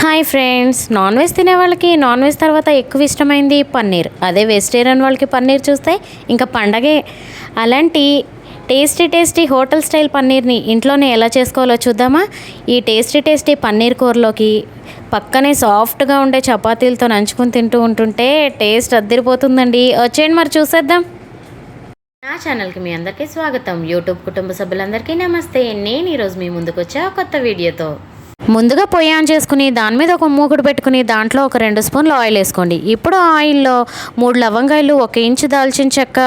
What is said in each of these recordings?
Hi friends, non veg తినే వాళ్ళకి non veg తర్వాత ఎక్కువ ఇష్టమైంది పన్నీర్. అదే వెజిటేరియన్ వాళ్ళకి పన్నీర్ చూస్తే ఇంకా పండగే. అలాంటి టేస్టీ హోటల్ స్టైల్ పన్నీర్ని ఇంట్లోనే ఎలా చేసుకోవాలో చూద్దామా. ఈ టేస్టీ పన్నీర్ కూరలోకి పక్కనే సాఫ్ట్గా ఉండే చపాతీలతో నంచుకొని తింటూ ఉంటుంటే టేస్ట్ అద్దరిపోతుందండి. వచ్చేయండి మరి చూసేద్దాం. నా ఛానల్కి మీ అందరికీ స్వాగతం. యూట్యూబ్ కుటుంబ సభ్యులందరికీ నమస్తే. నేను ఈరోజు మీ ముందుకు వచ్చా కొత్త వీడియోతో. ముందుగా పొయ్యి ఆన్ చేసుకుని దాని మీద ఒక మూకుడు పెట్టుకుని దాంట్లో ఒక 2 స్పూన్లు ఆయిల్ వేసుకోండి. ఇప్పుడు ఆయిల్లో 3 లవంగాయలు, 1 ఇంచు దాల్చిన చెక్క,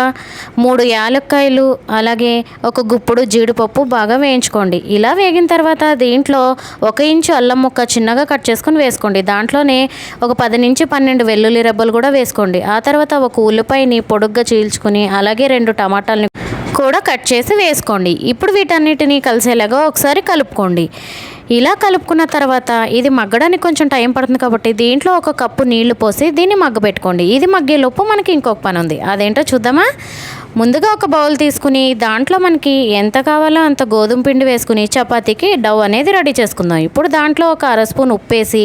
3 యాలక్కాయలు, అలాగే ఒక గుప్పుడు జీడిపప్పు బాగా వేయించుకోండి. ఇలా వేగిన తర్వాత దీంట్లో 1 ఇంచు అల్లం ముక్క చిన్నగా కట్ చేసుకుని వేసుకోండి. దాంట్లోనే ఒక 10 నుంచి 12 వెల్లుల్లి రెబ్బలు కూడా వేసుకోండి. ఆ తర్వాత ఒక ఉల్లిపాయని పొడుగ్గా చీల్చుకుని అలాగే 2 టమాటాలని కూడా కట్ చేసి వేసుకోండి. ఇప్పుడు వీటన్నిటిని కలిసేలాగా ఒకసారి కలుపుకోండి. ఇలా కలుపుకున్న తర్వాత ఇది మగ్గడానికి కొంచెం టైం పడుతుంది కాబట్టి దీంట్లో 1 కప్పు నీళ్లు పోసి దీన్ని మగ్గబెట్టుకోండి. ఇది మగ్గేలోపు మనకి ఇంకొక పని ఉంది, అదేంటో చూద్దామా. ముందుగా ఒక బౌల్ తీసుకుని దాంట్లో మనకి ఎంత కావాలో అంత గోధుమ పిండి వేసుకుని చపాతీకి డౌ అనేది రెడీ చేసుకుందాం. ఇప్పుడు దాంట్లో ఒక 1/2 స్పూన్ ఉప్పు వేసి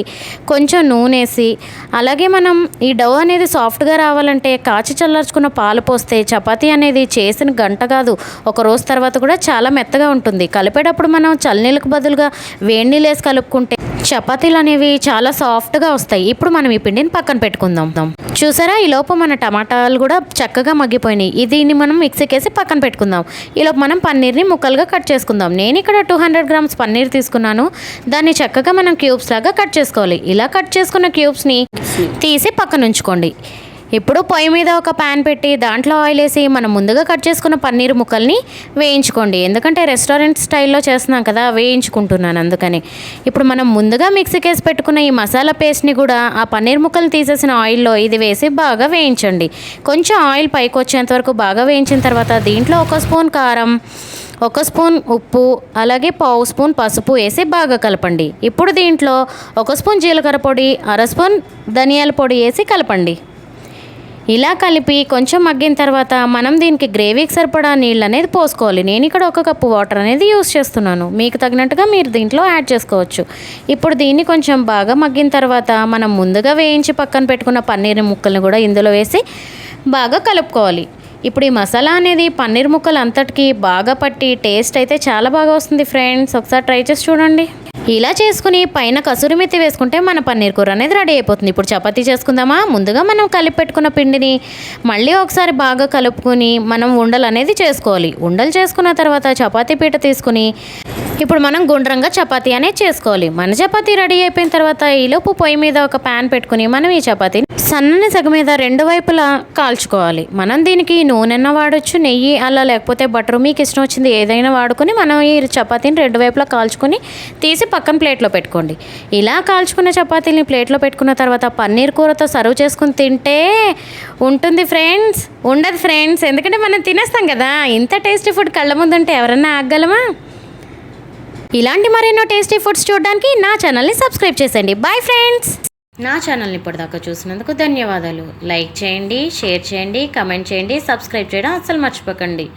కొంచెం నూనె వేసి అలాగే మనం ఈ డౌ అనేది సాఫ్ట్గా రావాలంటే కాచి చల్లార్చుకున్న పాలు పోస్తే చపాతీ అనేది చేసిన గంట కాదు, ఒక రోజు తర్వాత కూడా చాలా మెత్తగా ఉంటుంది. కలిపేటప్పుడు మనం చల్లనీళ్ళకు బదులుగా వేడి నీళ్ళు వేసి కలుపుకుంటే చపాతీలు అనేవి చాలా సాఫ్ట్గా వస్తాయి. ఇప్పుడు మనం ఈ పిండిని పక్కన పెట్టుకుందాం. చూసారా, ఈలోపు మన టమాటాలు కూడా చక్కగా మగ్గిపోయినాయి. దీన్ని మనం మిక్సీకి వేసి పక్కన పెట్టుకుందాం. ఈలోపు మనం పన్నీర్ని ముక్కలుగా కట్ చేసుకుందాం. నేను ఇక్కడ 200 గ్రామ్స్ పన్నీర్ తీసుకున్నాను. దాన్ని చక్కగా మనం క్యూబ్స్ లాగా కట్ చేసుకోవాలి. ఇలా కట్ చేసుకున్న క్యూబ్స్ని తీసి పక్కన ఉంచుకోండి. ఇప్పుడు పొయ్యి మీద ఒక ప్యాన్ పెట్టి దాంట్లో ఆయిల్ వేసి మనం ముందుగా కట్ చేసుకున్న పన్నీర్ ముక్కల్ని వేయించుకోండి. ఎందుకంటే రెస్టారెంట్ స్టైల్లో చేస్తున్నాం కదా, వేయించుకుంటున్నాను అందుకని. ఇప్పుడు మనం ముందుగా మిక్సీకి వేసి పెట్టుకున్న ఈ మసాలా పేస్ట్ని కూడా ఆ పన్నీర్ ముక్కలు తీసేసిన ఆయిల్లో ఇది వేసి బాగా వేయించండి. కొంచెం ఆయిల్ పైకి వచ్చేంత వరకు బాగా వేయించిన తర్వాత దీంట్లో 1 స్పూన్ కారం, 1 స్పూన్ ఉప్పు, అలాగే 1/2 స్పూన్ పసుపు వేసి బాగా కలపండి. ఇప్పుడు దీంట్లో 1 స్పూన్ జీలకర్ర పొడి, 1/2 స్పూన్ ధనియాల పొడి వేసి కలపండి. ఇలా కలిపి కొంచెం మగ్గిన తర్వాత మనం దీనికి గ్రేవీకి సరిపడా నీళ్ళు అనేది పోసుకోవాలి. నేను ఇక్కడ 1 కప్పు వాటర్ అనేది యూస్ చేస్తున్నాను. మీకు తగినట్టుగా మీరు దీంట్లో యాడ్ చేసుకోవచ్చు. ఇప్పుడు దీన్ని కొంచెం బాగా మగ్గిన తర్వాత మనం ముందుగా వేయించి పక్కన పెట్టుకున్న పన్నీర్ ముక్కల్ని కూడా ఇందులో వేసి బాగా కలుపుకోవాలి. ఇప్పుడు ఈ మసాలా అనేది పన్నీర్ ముక్కలు అంతటికి బాగా పట్టి టేస్ట్ అయితే చాలా బాగా వస్తుంది ఫ్రెండ్స్. ఒకసారి ట్రై చేసి చూడండి. ఇలా చేసుకుని పైన కసూరి మెత్తి వేసుకుంటే మన పన్నీర్ కూర అనేది రెడీ అయిపోతుంది. ఇప్పుడు చపాతీ చేసుకుందామా. ముందుగా మనం కలిపి పెట్టుకున్న పిండిని మళ్ళీ ఒకసారి బాగా కలుపుకొని మనం ఉండలు అనేది చేసుకోవాలి. ఉండలు చేసుకున్న తర్వాత చపాతీ పీట తీసుకుని ఇప్పుడు మనం గుండ్రంగా చపాతీ అనేది చేసుకోవాలి. మన చపాతీ రెడీ అయిపోయిన తర్వాత ఈలోపు పొయ్యి మీద ఒక ప్యాన్ పెట్టుకుని మనం ఈ చపాతీని సన్నని సగ మీద 2 వైపులా కాల్చుకోవాలి. మనం దీనికి నూనెన్న వాడచ్చు, నెయ్యి అలా లేకపోతే బటర్, మీకు ఇష్టం వచ్చింది ఏదైనా వాడుకొని మనం ఈ చపాతీని 2 వైపులా కాల్చుకొని తీసి పక్కన ప్లేట్లో పెట్టుకోండి. ఇలా కాల్చుకున్న చపాతీని ప్లేట్లో పెట్టుకున్న తర్వాత పన్నీర్ కూరతో సర్వ్ చేసుకుని తింటే ఉంటుంది ఫ్రెండ్స్. ఉండదు ఫ్రెండ్స్, ఎందుకంటే మనం తినేస్తాం కదా. ఇంత టేస్టీ ఫుడ్ కళ్ళ ముందుంటే ఎవరన్నా ఆగగలమా? ఇలాంటి మరెన్నో టేస్టీ ఫుడ్స్ చూడడానికి నా ఛానల్ని సబ్స్క్రైబ్ చేసేయండి. Boy friends. నా ఛానల్ని ఇప్పటిదాకా చూసినందుకు ధన్యవాదాలు. లైక్ చేయండి, షేర్ చేయండి, కమెంట్ చేయండి, సబ్స్క్రైబ్ చేయడం అస్సలు మర్చిపోకండి.